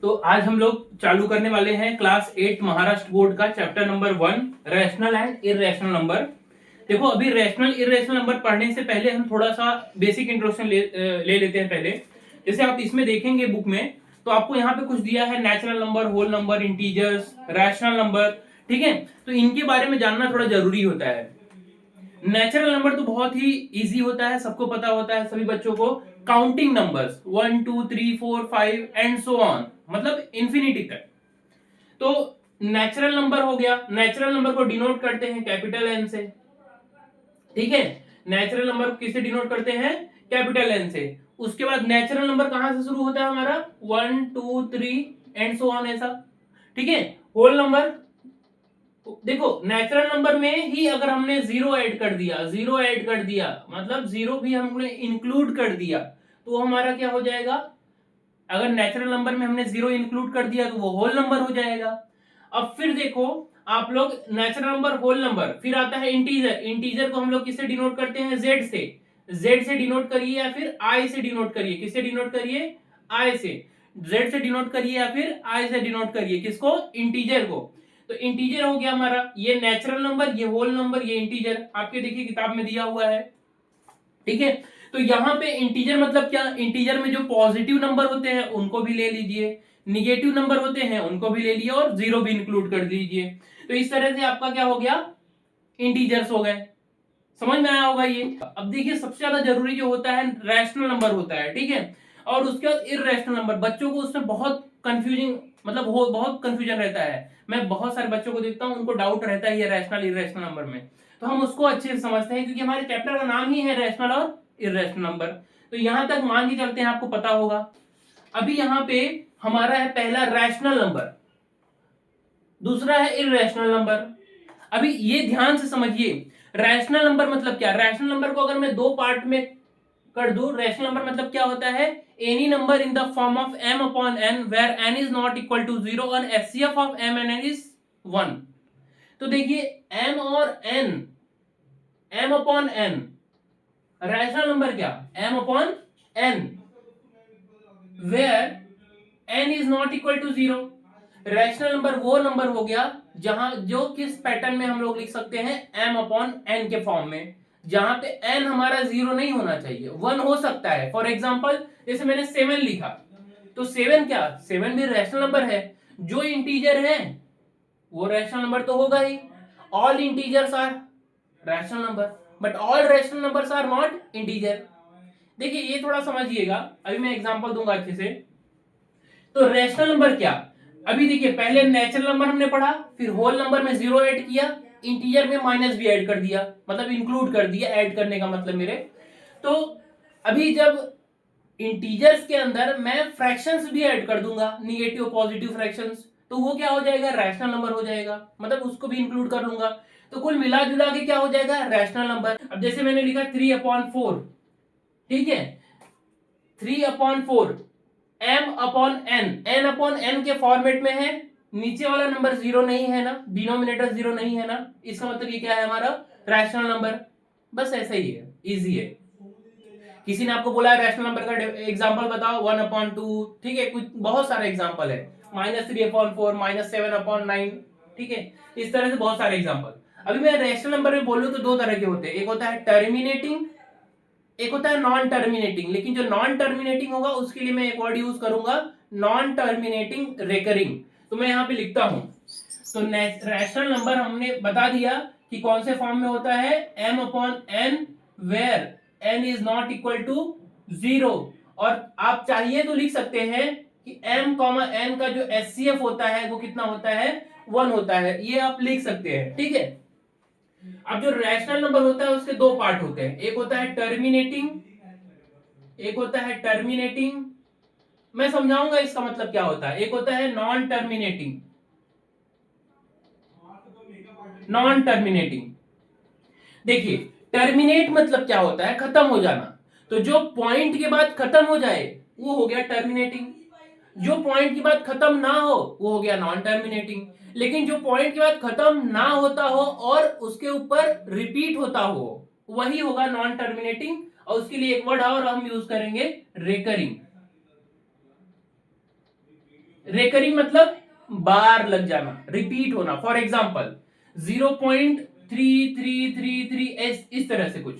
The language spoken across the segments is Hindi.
तो आज हम लोग चालू करने वाले हैं क्लास 8 महाराष्ट्र बोर्ड का chapter number 1 rational and irrational number. देखो अभी रैशनल इररेशनल नंबर पढ़ने से पहले हम थोड़ा सा बेसिक इंट्रोडक्शन ले लेते हैं पहले। जैसे आप इसमें देखेंगे बुक में तो आपको यहाँ पे कुछ दिया है natural number, whole number, integers, rational number. ठीक है, तो इनके बारे में जानना थोड़ा जरूरी होता है। नेचुरल नंबर तो बहुत ही इजी होता है, सबको पता होता है सभी बच्चों को। Counting numbers 1 2 3 4 5 and so on, मतलब इंफिनिटी तक। तो नेचुरल नंबर हो गया, नेचुरल नंबर को डिनोट करते हैं कैपिटल एन से। ठीक है, नेचुरल नंबर को किससे डिनोट करते हैं? कैपिटल एन से। उसके बाद नेचुरल नंबर कहां से शुरू होता है हमारा? 1 2 3 एंड सो ऑन, ऐसा। ठीक है, होल नंबर देखो नेचुरल नंबर में ही अगर हमने जीरो ऐड कर दिया, जीरो ऐड कर दिया मतलब जीरो भी हमने इंक्लूड कर दिया तो वो हमारा क्या हो जाएगा? अगर नेचुरल नंबर में हमने जीरो इंक्लूड कर दिया तो वो होल नंबर हो जाएगा। अब फिर देखो आप लोग, नेचुरल नंबर, होल नंबर, फिर आता है इंटीजर। इंटीजर को हम लोग किससे डिनोट करते हैं? जेड से। जेड से डिनोट करिए या फिर आई से डिनोट करिए। किससे डिनोट करिए? आई से। जेड से डिनोट करिए या फिर आई से डिनोट करिए। किसको? इंटीजर को। तो इंटीजर हो गया हमारा, ये नेचुरल नंबर, ये होल नंबर, ये इंटीजर। आपके देखिए किताब में दिया हुआ है। ठीक है, तो यहां पे इंटीजर मतलब क्या? इंटीजर में जो पॉजिटिव नंबर होते हैं उनको भी ले लीजिए, निगेटिव नंबर होते हैं उनको भी ले लिए और जीरो भी इंक्लूड कर दीजिए। तो इस तरह से आपका क्या हो गया? इंटीजर्स हो गए। समझ में आया होगा ये। अब देखिए सबसे ज्यादा जरूरी जो होता है रैशनल नंबर होता है। ठीक है, और उसके बाद इररेशनल नंबर। बच्चों को उसमें बहुत कंफ्यूजिंग, मतलब बहुत कंफ्यूजन रहता है। मैं बहुत सारे बच्चों को देखता हूं, उनको डाउट रहता है ये रैशनल इररेशनल नंबर में। तो हम उसको अच्छे से समझते हैं क्योंकि हमारे चैप्टर का नाम ही है रैशनल और इररेशनल नंबर। तो यहां तक मान के चलते हैं, आपको पता होगा। अभी यहां पे हमारा है पहला रैशनल नंबर, दूसरा है इररेशनल नंबर। अभी ये ध्यान से समझिए, रैशनल नंबर मतलब क्या? रैशनल नंबर को अगर मैं दो पार्ट में कर दूं, रैशनल नंबर मतलब क्या होता है? Any number in the form of m upon n where n is not equal to 0 और HCF of m and n is 1। तो देखिए m और n, m upon n, rational number क्या? m upon n where n is not equal to 0। Rational number वो नंबर हो गया जहां जो किस पैटर्न में हम लोग लिख सकते हैं? m अपॉन n के फॉर्म में, जहां पे n हमारा जीरो नहीं होना चाहिए, 1 हो सकता है। फॉर एग्जांपल जैसे मैंने 7 लिखा, तो 7 क्या? 7 भी रैशनल नंबर है। जो इंटीजर है वो रैशनल नंबर तो होगा ही। All integers are rational number but all rational numbers are not integer. देखिए ये थोड़ा समझिएगा, अभी मैं एग्जांपल दूंगा अच्छे से। तो रैशनल नंबर क्या? अभी देखिए पहले नेचुरल नंबर हमने पढ़ा, फिर होल नंबर में जीरो ऐड किया, इंटीजर में माइनस भी ऐड कर दिया, मतलब इंक्लूड कर दिया, ऐड करने का मतलब मेरे। तो अभी जब इंटीजर्स के अंदर मैं फ्रैक्शंस भी ऐड कर दूंगा, निगेटिव पॉजिटिव फ्रैक्शंस, तो वो क्या हो जाएगा? रैशनल नंबर हो जाएगा, मतलब उसको भी इंक्लूड कर लूंगा। तो कुल मिला जुला के क्या हो जाएगा? Rational number. अब जैसे मैंने लिखा 3/4, ठीक है, 3/4 m upon n, n upon n के फॉर्मेट में है। नीचे वाला नंबर जीरो नहीं है ना, डिनोमिनेटर जीरो नहीं है ना, इसका मतलब ये क्या है? हमारा रैशनल नंबर। बस ऐसा ही है, इजी है। किसी ने आपको बोला है रैशनल नंबर का एग्जांपल बताओ, 1/2, ठीक है, कुछ बहुत सारे एग्जांपल है, -3/4, -7/9, ठीक है, इस तरह से बहुत सारे एग्जांपल। अभी मैं रैशनल नंबर में बोलूं तो दो तरह के होते हैं, एक होता है टर्मिनेटिंग, एक होता है नॉन टर्मिनेटिंग। लेकिन जो नॉन टर्मिनेटिंग होगा उसके लिए मैं एक वर्ड यूज करूंगा, नॉन टर्मिनेटिंग रेकरिंग। तो मैं यहां पे लिखता हूं, तो रैशनल नंबर हमने बता दिया कि कौन से फॉर्म में होता है? m upon n where n is not equal to 0। और आप चाहिए तो लिख सकते हैं कि m n का जो HCF होता है वो कितना होता है? 1 होता है, ये आप लिख सकते हैं। ठीक है, अब जो रैशनल नंबर होता है उसके दो पार्ट होते हैं, एक होता है टर्मिनेटिंग, एक होता है टर्मिनेटिंग। मैं समझाऊंगा इसका मतलब क्या होता है। एक होता है नॉन टर्मिनेटिंग, नॉन टर्मिनेटिंग। देखिए टर्मिनेट मतलब क्या होता है? खत्म हो जाना। तो जो पॉइंट के बाद खत्म हो जाए वो हो गया टर्मिनेटिंग, जो पॉइंट के बाद खत्म ना हो वो हो गया नॉन टर्मिनेटिंग। लेकिन जो पॉइंट के बाद खत्म ना होता हो और उसके ऊपर रिपीट होता हो वही होगा नॉन टर्मिनेटिंग। और उसके लिए एक वर्ड और हम यूज करेंगे, रेकरिंग। रेकरिंग मतलब बार लग जाना, रिपीट होना। फॉर एग्जाम्पल 0.3333 इस तरह से कुछ।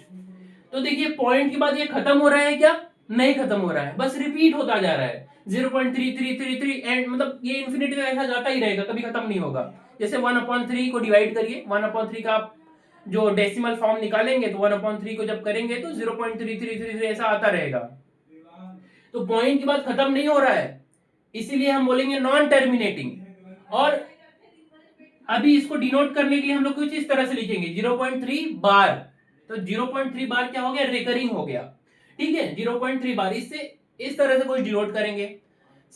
तो देखिए पॉइंट के बाद ये खत्म हो रहा है क्या? नहीं खत्म हो रहा है, बस रिपीट होता जा रहा है 0.3333 एंड मतलब ये इन्फिनिटी तक ऐसा जाता ही रहेगा, कभी खत्म नहीं होगा। जैसे 1/3 को डिवाइड करिए, 1/3 का आप जो डेसिमल फॉर्म निकालेंगे तो 1/3 को जब करेंगे तो 0.3333 ऐसा आता रहेगा। तो पॉइंट के बाद खत्म नहीं हो रहा है, इसीलिए हम बोलेंगे नॉन टर्मिनेटिंग। और अभी इसको डिनोट करने के लिए हम लोग कुछ इस तरह से लिखेंगे 0.3 बार। तो 0.3 बार क्या हो गया? रिकरिंग हो गया। ठीक है, 0.3 बार, इससे इस तरह से कुछ डिनोट करेंगे।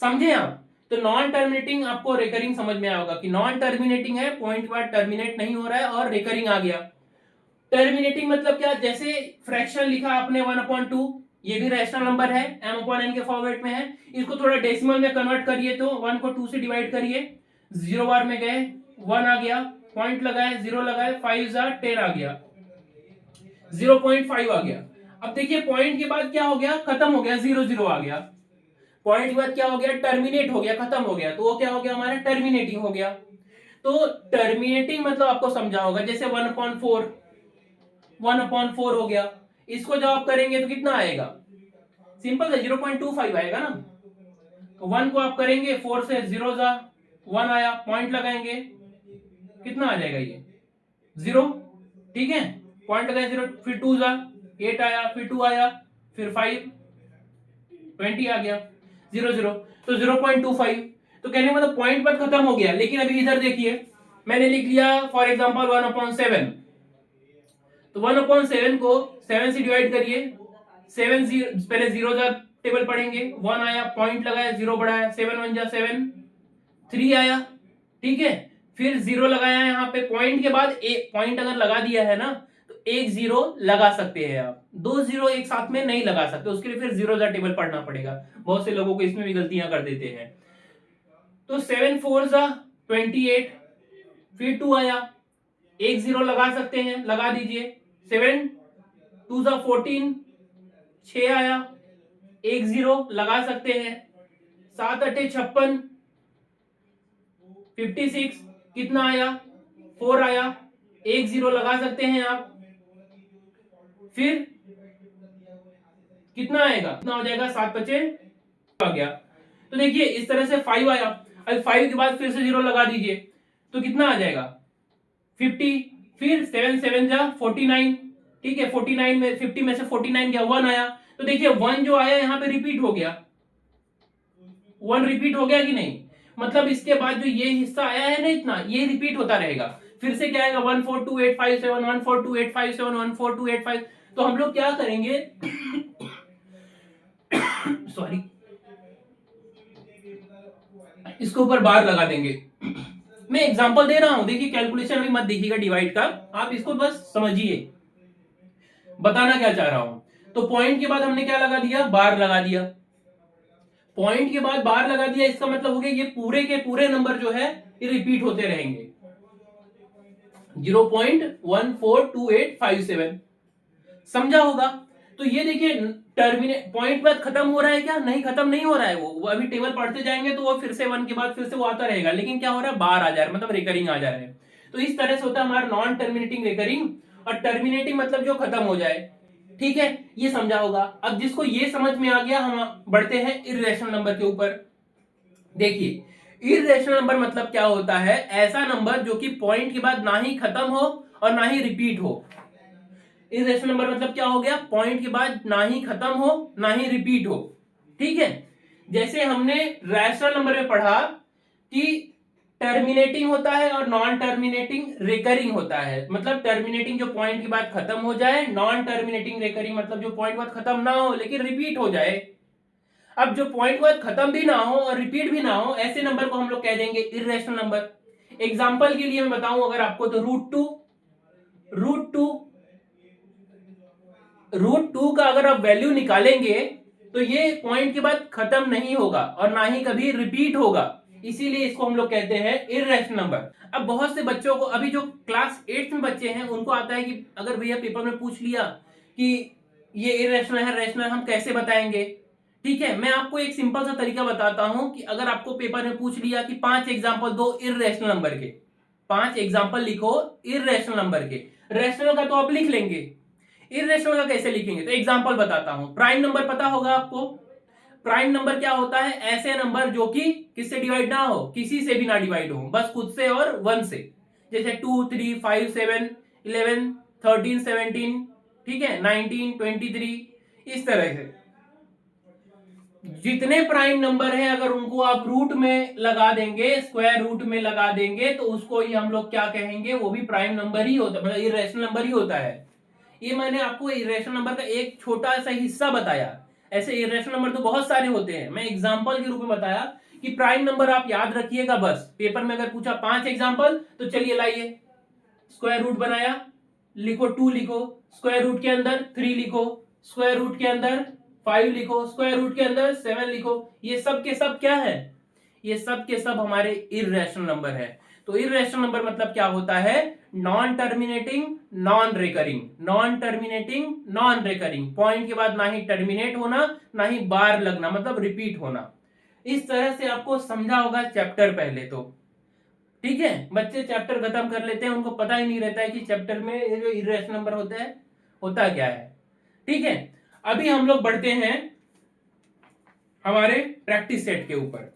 समझे आप? तो नॉन टर्मिनेटिंग आपको रिकरिंग समझ में आया होगा कि नॉन टर्मिनेटिंग है, पॉइंट के बाद टर्मिनेट नहीं हो रहा है और रिकरिंग आ गया। टर्मिनेटिंग मतलब क्या? जैसे फ्रैक्शन लिखा आपने 1/2, ये भी रैशनल नंबर है, m/n के फॉर्मेट में है। इसको थोड़ा डेसिमल में कन्वर्ट करिए तो 1 को 2 से डिवाइड करिए, 0 बार में गए 1 आ गया, पॉइंट लगाए 0 लगाए 5 10 आ गया, 0.5 आ गया। अब देखिए पॉइंट के बाद क्या हो गया? खत्म हो गया, 0 0 आ गया। पॉइंट के बाद क्या हो गया? टर्मिनेट हो गया, खत्म हो गया, तो वो क्या हो गया? हमारा टर्मिनेटिंग हो गया। तो टर्मिनेटिंग मतलब आपको समझा होगा, जैसे 1/4 हो गया। इसको जब आप करेंगे तो कितना आएगा? सिंपल है, 0.25 आएगा ना। तो 1 को आप करेंगे 4 से 0 जा 1 आया, पॉइंट लगाएंगे कितना आ जाएगा? ये 0। ठीक है, पॉइंट लगाए 0, फिर 2 जा 8 आया, फिर 2 आया, फिर 5 20 आ गया, 0 0। तो 0.25। तो कहने मतलब पॉइंट पर खत्म हो गया। लेकिन अभी इधर देखिए, मैंने लिख लिया फॉर एग्जांपल 1/7। तो 1/7 को 7 से डिवाइड करिए, 7 पहले 0 जा टेबल पढ़ेंगे, 1 आया, पॉइंट लगाया 0 बढ़ाया, 7 1 जा 7, 3 आया। ठीक है, फिर 0 लगाया, यहाँ पे पॉइंट के बाद एक पॉइंट अगर लगा दिया है ना तो एक 0 लगा सकते हैं आप, 2 0 एक साथ में नहीं लगा सकते, उसके लिए फिर 0 जा टेबल पढ़ना पड़ेगा। बहुत से लोगों को इसमें भी गलतियां कर देते हैं। तो 7 4 जा 28, फिर 2 आया, एक 0 लगा सकते हैं, लगा दीजिए, 7 2 जा 14, 6 आया, एक 0 लगा सकते हैं, 7 8 56, 56 कितना आया? 4 आया, एक 0 लगा सकते हैं आप। फिर कितना आएगा? कितना हो जाएगा? 7 5 आ गया। तो देखिए इस तरह से 5 आया, अब 5 के बाद फिर से 0 लगा दीजिए तो कितना आ जाएगा? 50। फिर 7 7 जा 49। ठीक है, 49 में 50 में से 49 गया, 1 आया। तो देखिए 1 जो आया यहाँ पे रिपीट हो गया, 1 रिपीट हो गया कि नहीं? मतलब इसके बाद जो ये हिस्सा आया है ना इतना, ये रिपीट होता रहेगा। फिर से क्या आएगा? 14285 14285 14285। तो हम लोग क्या करेंगे सॉरी, इसके ऊपर बार लगा देंगे। मैं एग्जांपल दे रहा हूं, देखिए कैलकुलेशन अभी मत देखिएगा डिवाइड का, आप इसको बस समझिए, बताना क्या चाह रहा हूं। तो पॉइंट के बाद हमने क्या लगा दिया? बार लगा दिया। पॉइंट के बाद बार लगा दिया, इसका मतलब हो गया ये पूरे के पूरे नंबर जो है ये रिपीट होते रहेंगे, 0.142857। समझा होगा? तो ये देखिए टर्मिनेट पॉइंट बाद खत्म हो रहा है क्या? नहीं, खत्म नहीं हो रहा है। वो अभी टेबल पढ़ते जाएंगे तो वो फिर से 1 के बाद फिर से वो आता रहेगा, लेकिन क्या हो रहा है? बार आ जा रहा है, मतलब रिकरिंग आ जा रहा है। तो इस तरह से होता है हमारा नॉन टर्मिनेटिंग रिकरिंग, और टर्मिनेटिंग मतलब जो खत्म हो जाए। ठीक है, ये समझा होगा। अब जिसको ये समझ में आ गया, हम बढ़ते हैं इर्रेशनल नंबर के ऊपर। देखिए इर्रेशनल नंबर मतलब क्या होता है? ऐसा नंबर जो कि पॉइंट के बाद ना ही खत्म हो और ना ही रिपीट हो। इर्रेशनल नंबर मतलब क्या हो गया? पॉइंट के बाद ना ही खत्म हो ना ही रिपीट हो। ठीक है, जैसे हमने रैशनल नंबर में पढ़ा कि टर्मिनेटिंग होता है और नॉन टर्मिनेटिंग रिकरिंग होता है। मतलब टर्मिनेटिंग जो पॉइंट के बाद खत्म हो जाए, नॉन टर्मिनेटिंग रिकरिंग मतलब जो पॉइंट के बाद खत्म ना हो लेकिन रिपीट हो जाए। अब जो पॉइंट के बाद खत्म भी ना हो और रिपीट भी ना हो, ऐसे नंबर को हम लोग कह देंगे इर्रेशनल नंबर। एग्जांपल के लिए मैं बताऊं अगर आपको, तो रूट टू का अगर आप वैल्यू निकालेंगे तो ये पॉइंट के बाद खत्म नहीं होगा और ना ही कभी रिपीट होगा, इसीलिए इसको हम लोग कहते हैं इर्रेशनल नंबर। अब बहुत से बच्चों को, अभी जो क्लास 8 में बच्चे हैं उनको आता है कि अगर भैया पेपर में पूछ लिया कि ये इर्रेशनल है रैशनल, हम कैसे बताएंगे? ठीक है, मैं आपको एक सिंपल सा तरीका बताता हूं कि अगर आपको पेपर में पूछ लिया कि 5 एग्जांपल दो इररेशनल नंबर के, 5 एग्जांपल लिखो इररेशनल नंबर के। रेशनल का तो आप लिख लेंगे, इररेशनल का कैसे लिखेंगे? तो एग्जांपल बताता हूं। प्राइम नंबर पता होगा आपको। प्राइम नंबर क्या होता है? ऐसे नंबर जो कि किससे डिवाइड ना हो, किसी से भी ना डिवाइड हो, बस खुद से और 1 से। जैसे 2 3 5 7 11 13 17, ठीक है, 19 23, इस तरह से जितने प्राइम नंबर है अगर उनको आप रूट में लगा देंगे, स्क्वायर रूट में लगा देंगे, तो उसको ही हम लोग क्या कहेंगे? वो भी प्राइम नंबर ही होता है, मतलब इरेशनल नंबर ही होता है। ये मैंने आपको इरेशनल नंबर का एक छोटा सा हिस्सा बताया। ऐसे इरेशनल नंबर तो बहुत सारे होते हैं, मैं एग्जांपल के रूप में बताया कि प्राइम नंबर आप याद रखिएगा बस। पेपर में अगर पूछा 5 एग्जांपल, तो चलिए लाइए, स्क्वायर रूट बनाया, लिखो 2 लिखो, स्क्वायर रूट के अंदर 3 लिखो, स्क्वायर रूट के अंदर 5 लिखो, स्क्वायर रूट के अंदर 7 लिखो। ये सब के सब क्या है? ये सब के सब हमारे इररेशनल नंबर है। तो इररेशनल नंबर मतलब क्या होता है? Non terminating, non recurring, non terminating, non recurring, point के बाद ना ही टर्मिनेट होना ना ही बार लगना, मतलब रिपीट होना। इस तरह से आपको समझा होगा चैप्टर पहले तो। ठीक है, बच्चे चैप्टर खत्म कर लेते हैं, उनको पता ही नहीं रहता है कि चैप्टर में ये जो इर्रेशनल नंबर होता है होता क्या है। ठीक है, अभी हम लोग बढ़ते हैं हमारे प्रैक्टिस सेट के ऊपर।